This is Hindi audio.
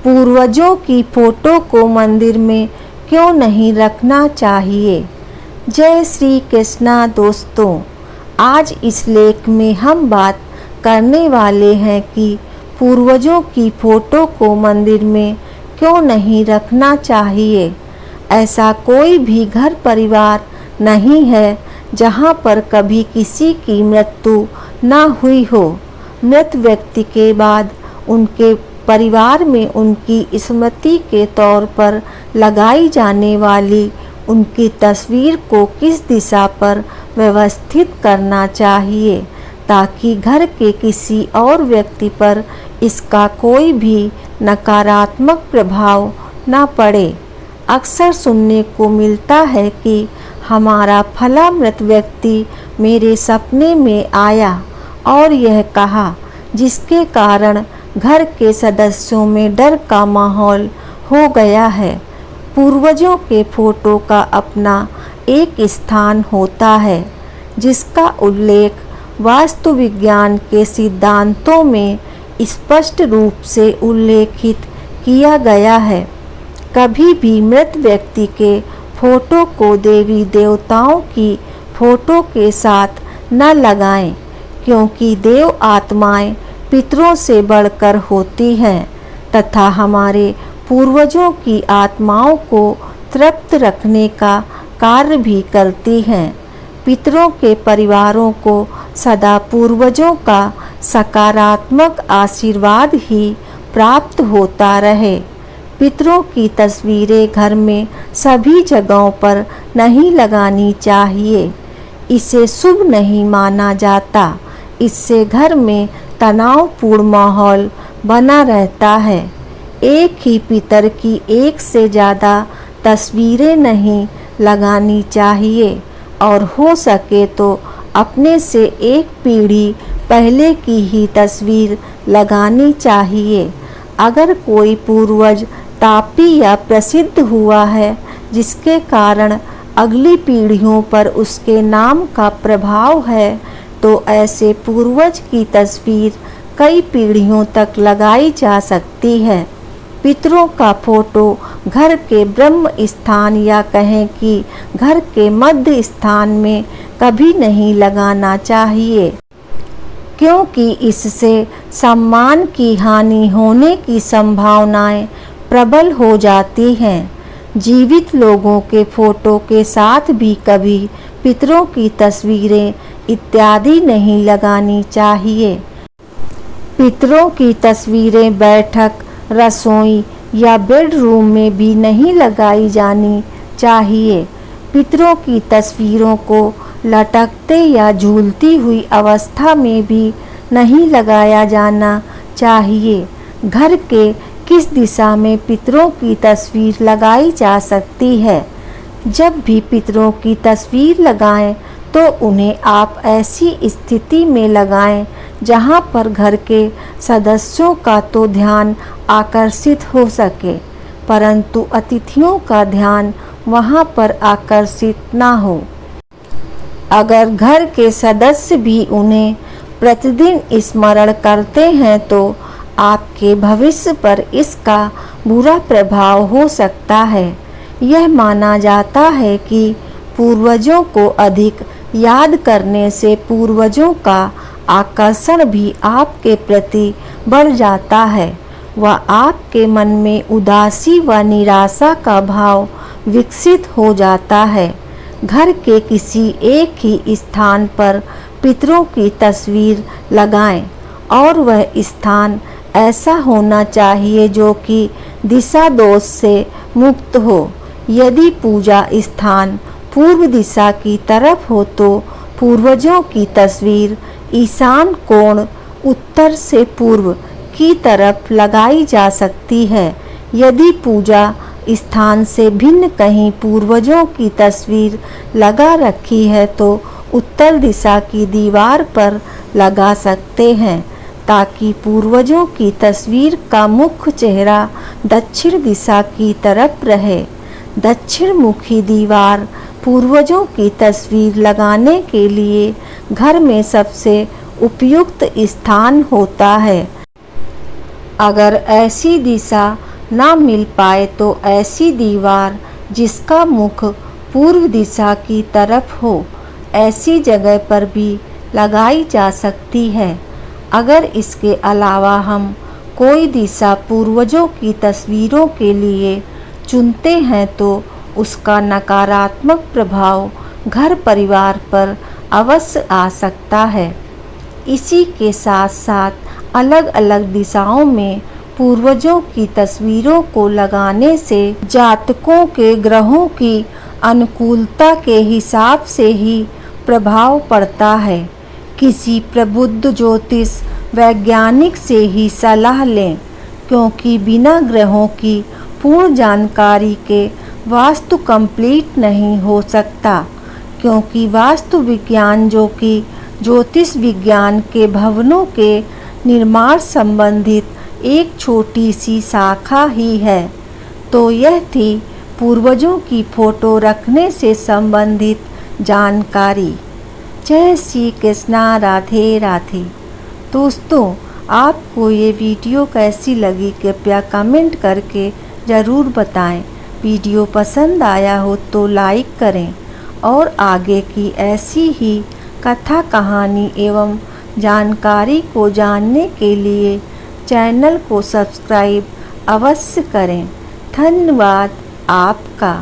पूर्वजों की फोटो को मंदिर में क्यों नहीं रखना चाहिए। जय श्री कृष्णा दोस्तों, आज इस लेख में हम बात करने वाले हैं कि पूर्वजों की फोटो को मंदिर में क्यों नहीं रखना चाहिए। ऐसा कोई भी घर परिवार नहीं है जहाँ पर कभी किसी की मृत्यु ना हुई हो। मृत व्यक्ति के बाद उनके परिवार में उनकी स्मृति के तौर पर लगाई जाने वाली उनकी तस्वीर को किस दिशा पर व्यवस्थित करना चाहिए ताकि घर के किसी और व्यक्ति पर इसका कोई भी नकारात्मक प्रभाव न पड़े। अक्सर सुनने को मिलता है कि हमारा फला मृत व्यक्ति मेरे सपने में आया और यह कहा, जिसके कारण घर के सदस्यों में डर का माहौल हो गया है। पूर्वजों के फोटो का अपना एक स्थान होता है जिसका उल्लेख वास्तु विज्ञान के सिद्धांतों में स्पष्ट रूप से उल्लेखित किया गया है। कभी भी मृत व्यक्ति के फोटो को देवी देवताओं की फोटो के साथ न लगाएं, क्योंकि देव आत्माएं पितरों से बढ़कर होती हैं तथा हमारे पूर्वजों की आत्माओं को तृप्त रखने का कार्य भी करती हैं। पितरों के परिवारों को सदा पूर्वजों का सकारात्मक आशीर्वाद ही प्राप्त होता रहे। पितरों की तस्वीरें घर में सभी जगहों पर नहीं लगानी चाहिए। इसे शुभ नहीं माना जाता। इससे घर में तनावपूर्ण माहौल बना रहता है। एक ही पितर की एक से ज़्यादा तस्वीरें नहीं लगानी चाहिए और हो सके तो अपने से एक पीढ़ी पहले की ही तस्वीर लगानी चाहिए। अगर कोई पूर्वज तापी या प्रसिद्ध हुआ है जिसके कारण अगली पीढ़ियों पर उसके नाम का प्रभाव है, तो ऐसे पूर्वज की तस्वीर कई पीढ़ियों तक लगाई जा सकती है। पितरों का फोटो घर के ब्रह्म स्थान या कहें कि घर के मध्य स्थान में कभी नहीं लगाना चाहिए, क्योंकि इससे सम्मान की हानि होने की संभावनाएं प्रबल हो जाती हैं। जीवित लोगों के फोटो के साथ भी कभी पितरों की तस्वीरें इत्यादि नहीं लगानी चाहिए। पितरों की तस्वीरें बैठक, रसोई या बेडरूम में भी नहीं लगाई जानी चाहिए। पितरों की तस्वीरों को लटकते या झूलती हुई अवस्था में भी नहीं लगाया जाना चाहिए। घर के किस दिशा में पितरों की तस्वीर लगाई जा सकती है। जब भी पितरों की तस्वीर लगाएं तो उन्हें आप ऐसी स्थिति में लगाएं जहां पर घर के सदस्यों का तो ध्यान आकर्षित हो सके, परंतु अतिथियों का ध्यान वहां पर आकर्षित ना हो। अगर घर के सदस्य भी उन्हें प्रतिदिन स्मरण करते हैं तो आपके भविष्य पर इसका बुरा प्रभाव हो सकता है। यह माना जाता है कि पूर्वजों को अधिक याद करने से पूर्वजों का आकर्षण भी आपके प्रति बढ़ जाता है व आपके मन में उदासी व निराशा का भाव विकसित हो जाता है। घर के किसी एक ही स्थान पर पितरों की तस्वीर लगाएं और वह स्थान ऐसा होना चाहिए जो कि दिशा दोष से मुक्त हो। यदि पूजा स्थान पूर्व दिशा की तरफ हो तो पूर्वजों की तस्वीर ईशान कोण उत्तर से पूर्व की तरफ लगाई जा सकती है। यदि पूजा स्थान से भिन्न कहीं पूर्वजों की तस्वीर लगा रखी है तो उत्तर दिशा की दीवार पर लगा सकते हैं, ताकि पूर्वजों की तस्वीर का मुख्य चेहरा दक्षिण दिशा की तरफ रहे। दक्षिण मुखी दीवार पूर्वजों की तस्वीर लगाने के लिए घर में सबसे उपयुक्त स्थान होता है। अगर ऐसी दिशा ना मिल पाए तो ऐसी दीवार जिसका मुख पूर्व दिशा की तरफ हो, ऐसी जगह पर भी लगाई जा सकती है। अगर इसके अलावा हम कोई दिशा पूर्वजों की तस्वीरों के लिए चुनते हैं तो उसका नकारात्मक प्रभाव घर परिवार पर अवश्य आ सकता है। इसी के साथ साथ अलग अलग दिशाओं में पूर्वजों की तस्वीरों को लगाने से जातकों के ग्रहों की अनुकूलता के हिसाब से ही प्रभाव पड़ता है। किसी प्रबुद्ध ज्योतिष वैज्ञानिक से ही सलाह लें, क्योंकि बिना ग्रहों की पूर्ण जानकारी के वास्तु कंप्लीट नहीं हो सकता। क्योंकि वास्तु विज्ञान जो कि ज्योतिष विज्ञान के भवनों के निर्माण संबंधित एक छोटी सी शाखा ही है। तो यह थी पूर्वजों की फोटो रखने से संबंधित जानकारी। जय श्री कृष्णा, राधे राधे। दोस्तों, आपको ये वीडियो कैसी लगी कृपया कमेंट करके ज़रूर बताएं। वीडियो पसंद आया हो तो लाइक करें और आगे की ऐसी ही कथा कहानी एवं जानकारी को जानने के लिए चैनल को सब्सक्राइब अवश्य करें। धन्यवाद आपका।